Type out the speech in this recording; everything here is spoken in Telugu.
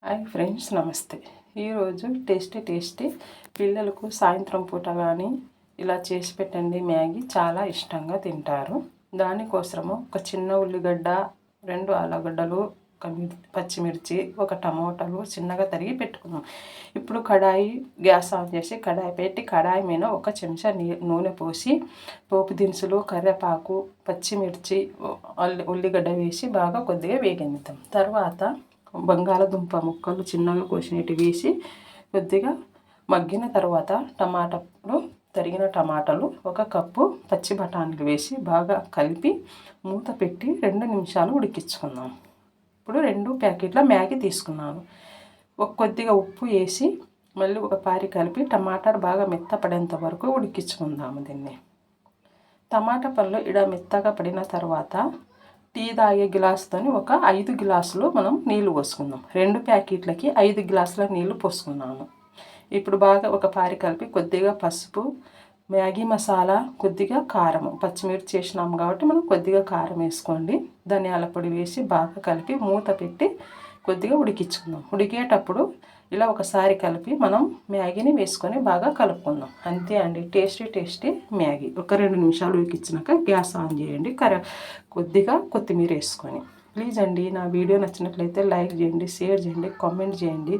హాయ్ ఫ్రెండ్స్, నమస్తే. ఈరోజు టేస్టీ పిల్లలకు సాయంత్రం పూట కానీ ఇలా చేసి పెట్టండి. మ్యాగీ చాలా ఇష్టంగా తింటారు. దానికోసము ఒక చిన్న ఉల్లిగడ్డ, 2 ఆలుగడ్డలు, ఒక పచ్చిమిర్చి, ఒక టమోటాలు చిన్నగా తరిగి పెట్టుకున్నాం. ఇప్పుడు గ్యాస్ ఆన్ చేసి కడాయి పెట్టి కడాయి మీద 1 చెంచా నూనె పోసి పోపు దినుసులు, కరివేపాకు, పచ్చిమిర్చి, ఉల్లిగడ్డ వేసి బాగా కొద్దిగా వేగనిద్దాం. తర్వాత బంగాళదుంప ముక్కలు చిన్నగా కోసినట్టు వేసి కొద్దిగా మగ్గిన తర్వాత తరిగిన టమాటాలు, 1 కప్పు పచ్చి బఠానీలు వేసి బాగా కలిపి మూత పెట్టి 2 నిమిషాలు ఉడికించుకుందాం. ఇప్పుడు 2 ప్యాకెట్ల మ్యాగీ తీసుకున్నాను. కొద్దిగా ఉప్పు వేసి మళ్ళీ ఒకసారి కలిపి టమాటాలు బాగా మెత్తపడేంత వరకు ఉడికించుకుందాము. దీన్ని టమాటా పళ్ళు మెత్తగా పడిన తర్వాత టీ తాగే గ్లాసుతో ఒక 5 గ్లాసులు మనం నీళ్లు పోసుకుందాం. 2 ప్యాకెట్లకి 5 గ్లాసుల నీళ్లు పోసుకున్నాము. ఇప్పుడు బాగా ఒకసారి కలిపి కొద్దిగా పసుపు, మ్యాగీ మసాలా, కొద్దిగా కారం, పచ్చిమిర్చి చేసినాము కాబట్టి మనం కొద్దిగా కారం వేసుకోండి. ధనియాల పొడి వేసి బాగా కలిపి మూత పెట్టి కొద్దిగా ఉడికించుకుందాం. ఉడికేటప్పుడు ఇలా ఒకసారి కలిపి మనం మ్యాగీని వేసుకొని బాగా కలుపుకుందాం. అంతే అండి, టేస్టీ మ్యాగీ. 2 నిమిషాలు ఉడికించినాక గ్యాస్ ఆన్ చేయండి. కొద్దిగా కొత్తిమీర వేసుకొని. ప్లీజ్ అండి, నా వీడియో నచ్చినట్లయితే లైక్ చేయండి, షేర్ చేయండి, కామెంట్ చేయండి.